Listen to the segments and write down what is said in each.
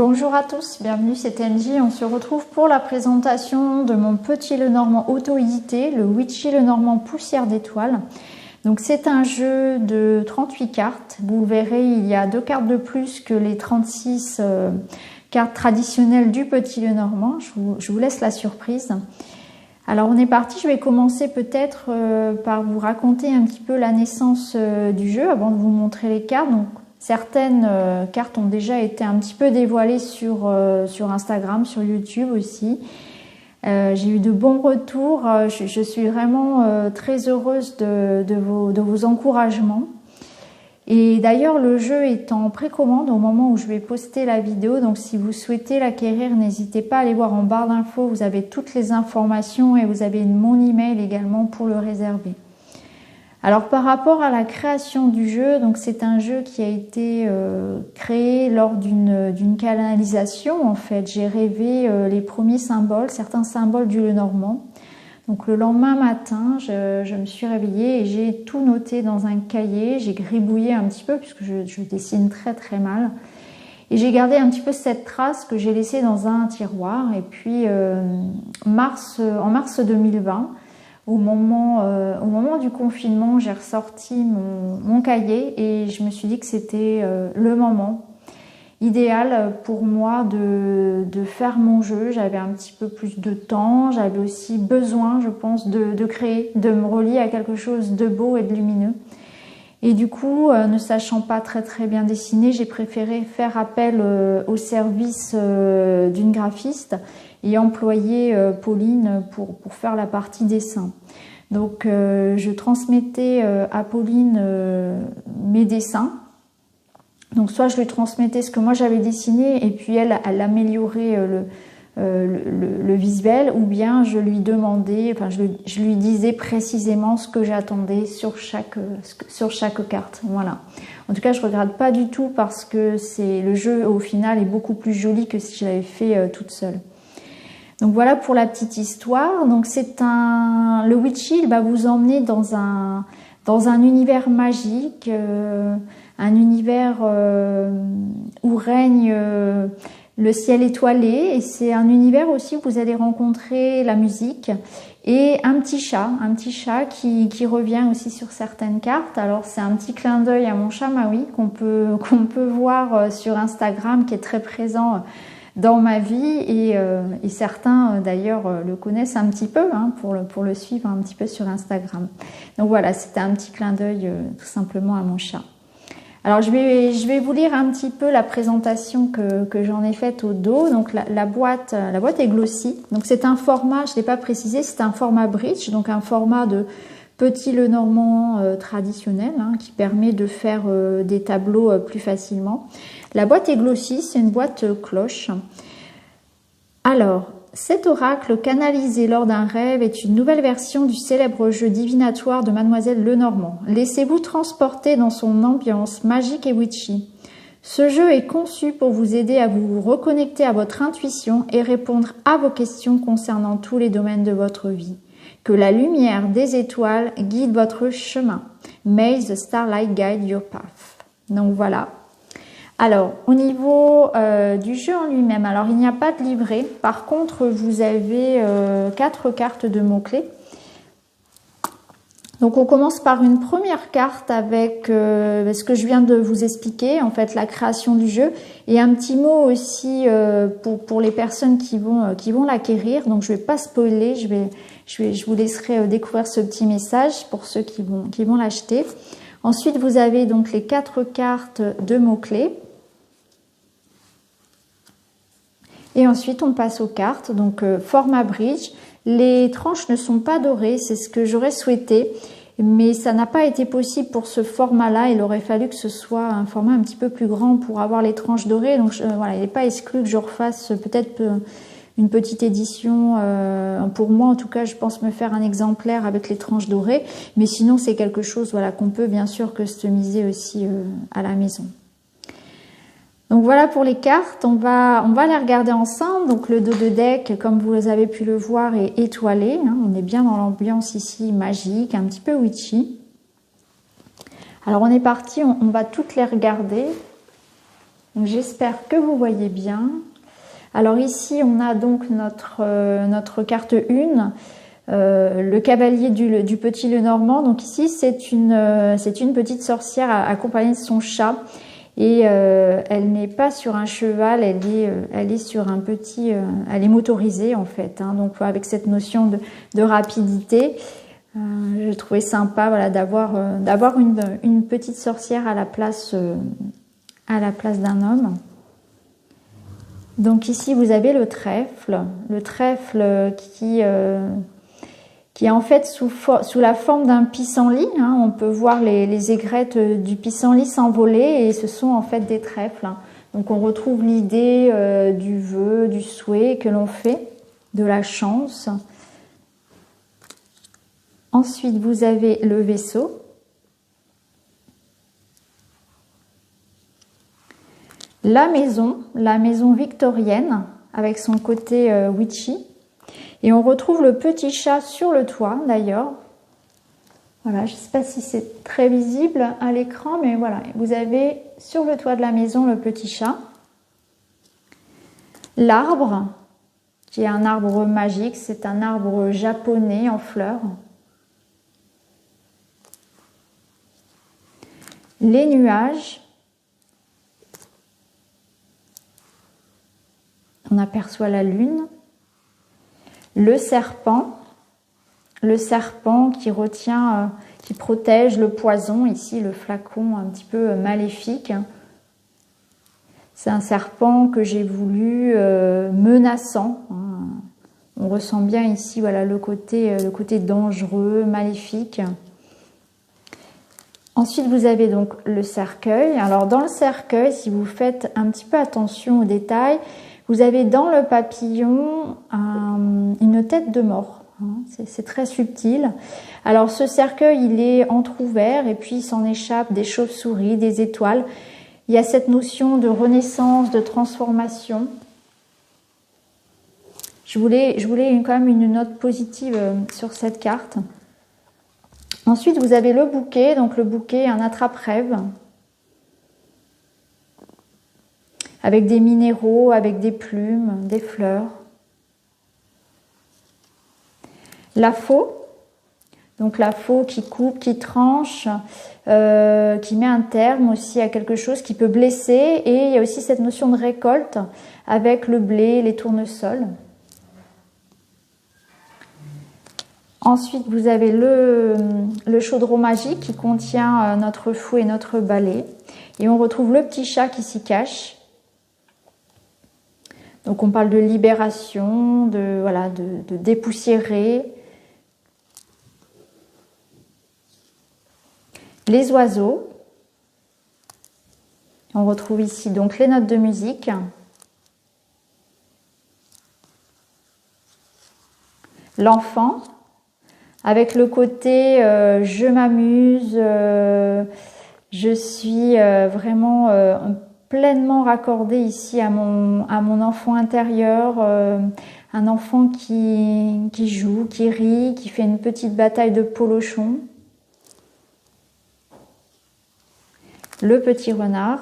Bonjour à tous, bienvenue, c'est Angie. On se retrouve pour la présentation de mon petit Lenormand auto-édité, le Witchy Lenormand Poussière d'étoiles. Donc c'est un jeu de 38 cartes. Vous verrez, il y a 2 cartes de plus que les 36 cartes traditionnelles du petit Lenormand. Je vous laisse la surprise. Alors on est parti, je vais commencer peut-être par vous raconter un petit peu la naissance du jeu avant de vous montrer les cartes. Donc, certaines cartes ont déjà été un petit peu dévoilées sur Instagram, sur YouTube aussi. J'ai eu de bons retours. Je suis vraiment très heureuse de vos encouragements. Et d'ailleurs, le jeu est en précommande au moment où je vais poster la vidéo. Donc, si vous souhaitez l'acquérir, n'hésitez pas à aller voir en barre d'infos. Vous avez toutes les informations et vous avez mon email également pour le réserver. Alors par rapport à la création du jeu, donc c'est un jeu qui a été créé lors d'une canalisation en fait. J'ai rêvé les premiers symboles, certains symboles du Lenormand. Donc le lendemain matin, je me suis réveillée et j'ai tout noté dans un cahier. J'ai gribouillé un petit peu puisque je dessine très très mal. Et j'ai gardé un petit peu cette trace que j'ai laissée dans un tiroir. Et puis en mars 2020, au moment du confinement, j'ai ressorti mon cahier et je me suis dit que c'était le moment idéal pour moi de faire mon jeu. J'avais un petit peu plus de temps, j'avais aussi besoin, je pense, de créer, de me relier à quelque chose de beau et de lumineux. Et du coup, ne sachant pas très bien dessiner, j'ai préféré faire appel au service d'une graphiste et employer Pauline pour faire la partie dessin. Donc je transmettais à Pauline mes dessins. Donc soit je lui transmettais ce que moi j'avais dessiné et puis elle améliorait le visuel, ou bien je lui demandais, enfin je lui disais précisément ce que j'attendais sur chaque carte. Voilà. En tout cas, je regrette pas du tout parce que le jeu au final est beaucoup plus joli que si je l'avais fait toute seule. Donc voilà pour la petite histoire. Donc le Witchy, il va vous emmener dans un univers magique, un univers où règne le ciel étoilé, et c'est un univers aussi où vous allez rencontrer la musique et un petit chat qui revient aussi sur certaines cartes. Alors c'est un petit clin d'œil à mon chat Maui qu'on peut voir sur Instagram, qui est très présent dans ma vie, et certains d'ailleurs le connaissent un petit peu pour le suivre un petit peu sur Instagram. Donc voilà, c'était un petit clin d'œil tout simplement à mon chat. Alors je vais vous lire un petit peu la présentation que j'en ai faite au dos. Donc la boîte est glossy. Donc c'est un format, je ne l'ai pas précisé, c'est un format bridge, donc un format de petit Lenormand traditionnel qui permet de faire des tableaux plus facilement. La boîte est glossy, c'est une boîte cloche. Alors, cet oracle canalisé lors d'un rêve est une nouvelle version du célèbre jeu divinatoire de Mademoiselle Lenormand. Laissez-vous transporter dans son ambiance magique et witchy. Ce jeu est conçu pour vous aider à vous reconnecter à votre intuition et répondre à vos questions concernant tous les domaines de votre vie. Que la lumière des étoiles guide votre chemin. May the starlight guide your path. Donc voilà. Alors, au niveau du jeu en lui-même, alors il n'y a pas de livret. Par contre, vous avez 4 cartes de mots-clés. Donc, on commence par une première carte avec ce que je viens de vous expliquer, en fait, la création du jeu. Et un petit mot aussi pour les personnes qui vont l'acquérir. Donc, je ne vais pas spoiler, je vous laisserai découvrir ce petit message pour ceux qui vont l'acheter. Ensuite, vous avez donc les 4 cartes de mots-clés. Et ensuite, on passe aux cartes. Donc, format bridge. Les tranches ne sont pas dorées, c'est ce que j'aurais souhaité. Mais ça n'a pas été possible pour ce format-là. Il aurait fallu que ce soit un format un petit peu plus grand pour avoir les tranches dorées. Donc, voilà, il n'est pas exclu que je refasse peut-être une petite édition. Pour moi, en tout cas, je pense me faire un exemplaire avec les tranches dorées. Mais sinon, c'est quelque chose qu'on peut bien sûr customiser aussi à la maison. Donc voilà pour les cartes, on va les regarder ensemble. Donc le dos de deck, comme vous avez pu le voir, est étoilé. On est bien dans l'ambiance ici magique, un petit peu witchy. Alors on est parti, on va toutes les regarder. Donc j'espère que vous voyez bien. Alors ici on a donc notre carte 1, le cavalier du petit Lenormand. Donc ici c'est une petite sorcière accompagnée de son chat. Et elle n'est pas sur un cheval, elle est sur un petit, elle est motorisée en fait. Hein, donc avec cette notion de rapidité, je trouvais sympa, voilà, d'avoir une petite sorcière à la place d'un homme. Donc ici vous avez le trèfle qui est en fait sous la forme d'un pissenlit. Hein. On peut voir les aigrettes du pissenlit s'envoler et ce sont en fait des trèfles. Hein. Donc on retrouve l'idée du vœu, du souhait que l'on fait, de la chance. Ensuite vous avez le vaisseau. La maison victorienne avec son côté witchy. Et on retrouve le petit chat sur le toit d'ailleurs. Voilà, je ne sais pas si c'est très visible à l'écran, mais voilà, vous avez sur le toit de la maison le petit chat. L'arbre, qui est un arbre magique, c'est un arbre japonais en fleurs. Les nuages. On aperçoit la lune. Le serpent qui retient, qui protège le poison, ici le flacon un petit peu maléfique. C'est un serpent que j'ai voulu menaçant. On ressent bien ici voilà, le côté dangereux, maléfique. Ensuite vous avez donc le cercueil. Alors dans le cercueil, si vous faites un petit peu attention aux détails, vous avez dans le papillon une tête de mort. C'est très subtil. Alors ce cercueil, il est entrouvert et puis il s'en échappe des chauves-souris, des étoiles. Il y a cette notion de renaissance, de transformation. Je voulais quand même une note positive sur cette carte. Ensuite, vous avez le bouquet. Donc le bouquet, un attrape-rêve. Avec des minéraux, avec des plumes, des fleurs. La faux, donc la faux qui coupe, qui tranche, qui met un terme aussi à quelque chose qui peut blesser. Et il y a aussi cette notion de récolte avec le blé, les tournesols. Ensuite, vous avez le chaudron magique qui contient notre fouet et notre balai. Et on retrouve le petit chat qui s'y cache. Donc on parle de libération, de dépoussiérer. Les oiseaux. On retrouve ici donc les notes de musique. L'enfant, avec le côté je m'amuse, je suis vraiment pleinement raccordée ici à mon enfant intérieur, un enfant qui joue, qui rit, qui fait une petite bataille de polochon. Le petit renard.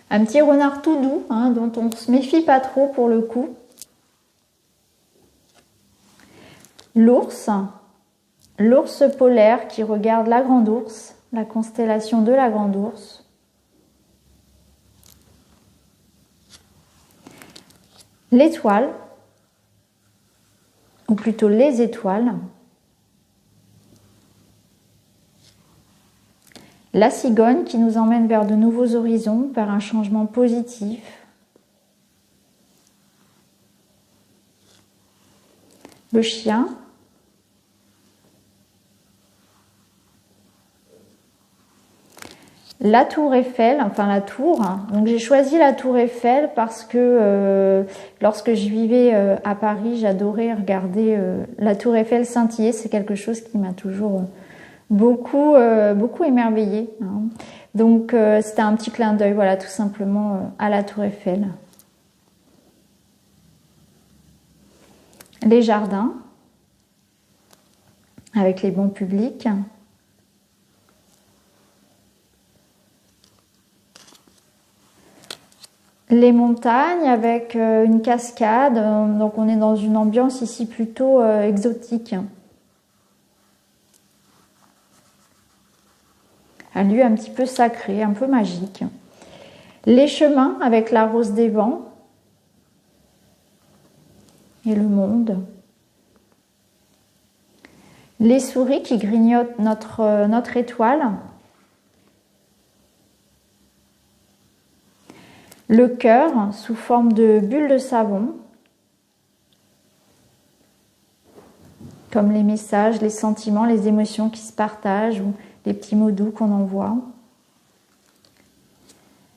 Un petit renard tout doux, hein, dont on ne se méfie pas trop pour le coup. L'ours. L'ours polaire qui regarde la grande ours, la constellation de la grande ours. L'étoile, ou plutôt les étoiles. La cigogne qui nous emmène vers de nouveaux horizons, vers un changement positif. Le chien. La tour Eiffel, enfin la tour. Donc j'ai choisi la tour Eiffel parce que lorsque je vivais à Paris, j'adorais regarder la tour Eiffel scintiller. C'est quelque chose qui m'a toujours beaucoup émerveillée. Hein. Donc c'était un petit clin d'œil, voilà, tout simplement à la tour Eiffel. Les jardins, avec les bancs publics. les montagnes avec une cascade. Donc on est dans une ambiance ici plutôt exotique. Un lieu un petit peu sacré, un peu magique. Les chemins avec la rose des vents et le monde. Les souris qui grignotent notre étoile. Le cœur sous forme de bulles de savon. Comme les messages, les sentiments, les émotions qui se partagent ou les petits mots doux qu'on envoie.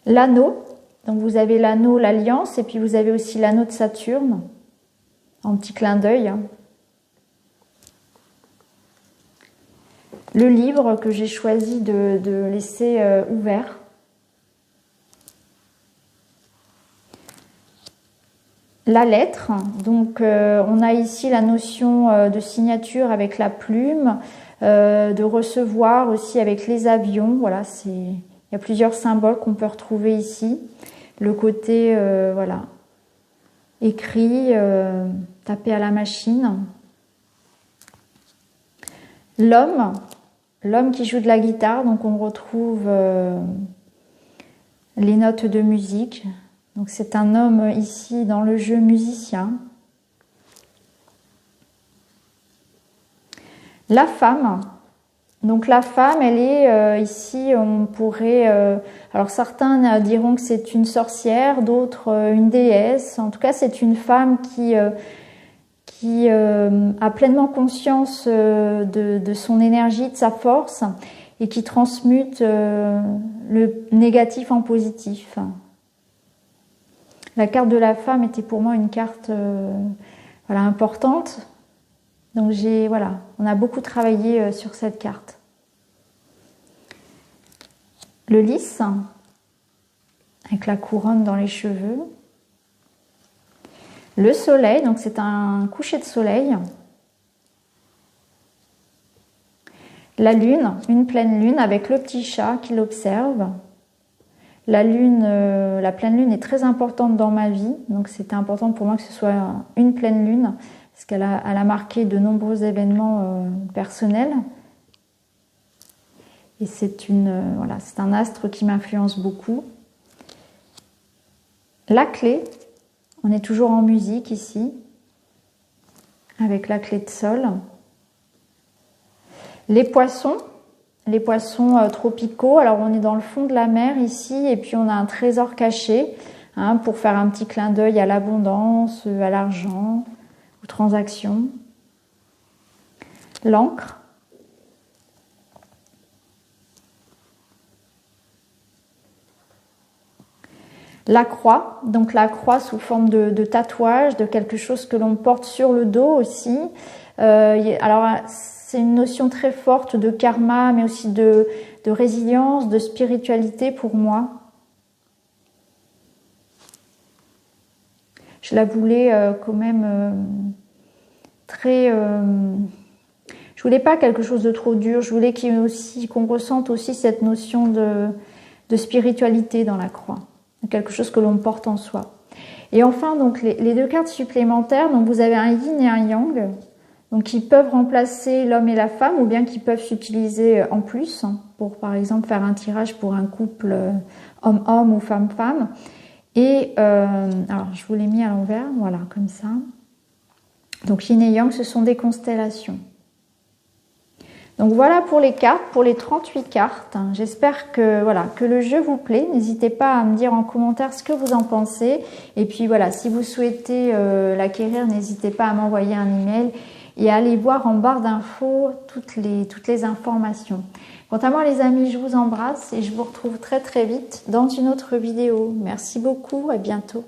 L'anneau, donc vous avez l'anneau, l'alliance, et puis vous avez aussi l'anneau de Saturne, en petit clin d'œil. Le livre que j'ai choisi de laisser ouvert. La lettre, donc on a ici la notion de signature avec la plume, de recevoir aussi avec les avions. Voilà, il y a plusieurs symboles qu'on peut retrouver ici. Le côté voilà, écrit, tapé à la machine. L'homme qui joue de la guitare, donc on retrouve les notes de musique. Donc c'est un homme ici dans le jeu musicien. La femme. Donc la femme, elle est ici, on pourrait... alors certains diront que c'est une sorcière, d'autres une déesse. En tout cas, c'est une femme qui a pleinement conscience de son énergie, de sa force, et qui transmute le négatif en positif. La carte de la femme était pour moi une carte voilà, importante. Donc voilà, on a beaucoup travaillé sur cette carte. Le lys, avec la couronne dans les cheveux. Le soleil, donc c'est un coucher de soleil. La lune, une pleine lune avec le petit chat qui l'observe. La pleine lune est très importante dans ma vie, donc c'était important pour moi que ce soit une pleine lune, parce qu'elle a marqué de nombreux événements personnels. Et c'est voilà, c'est un astre qui m'influence beaucoup. La clé, on est toujours en musique ici, avec la clé de sol. Les poissons tropicaux. Alors on est dans le fond de la mer ici, et puis on a un trésor caché, hein, pour faire un petit clin d'œil à l'abondance, à l'argent, aux transactions. L'encre. La croix, donc la croix sous forme de tatouage, de quelque chose que l'on porte sur le dos aussi. Alors c'est une notion très forte de karma, mais aussi de résilience, de spiritualité pour moi. Je la voulais quand même très... je voulais pas quelque chose de trop dur, je voulais qu'on ressente aussi cette notion de spiritualité dans la croix. Quelque chose que l'on porte en soi. Et enfin, donc les deux cartes supplémentaires, donc vous avez un yin et un yang, donc qui peuvent remplacer l'homme et la femme, ou bien qui peuvent s'utiliser en plus, hein, pour par exemple faire un tirage pour un couple homme-homme ou femme-femme. Et alors je vous l'ai mis à l'envers, voilà, comme ça. Donc yin et yang, ce sont des constellations. Donc voilà pour les cartes, pour les 38 cartes. J'espère que, voilà, que le jeu vous plaît. N'hésitez pas à me dire en commentaire ce que vous en pensez. Et puis voilà, si vous souhaitez l'acquérir, n'hésitez pas à m'envoyer un email et à aller voir en barre d'infos toutes les informations. Quant à moi les amis, je vous embrasse et je vous retrouve très très vite dans une autre vidéo. Merci beaucoup, à bientôt.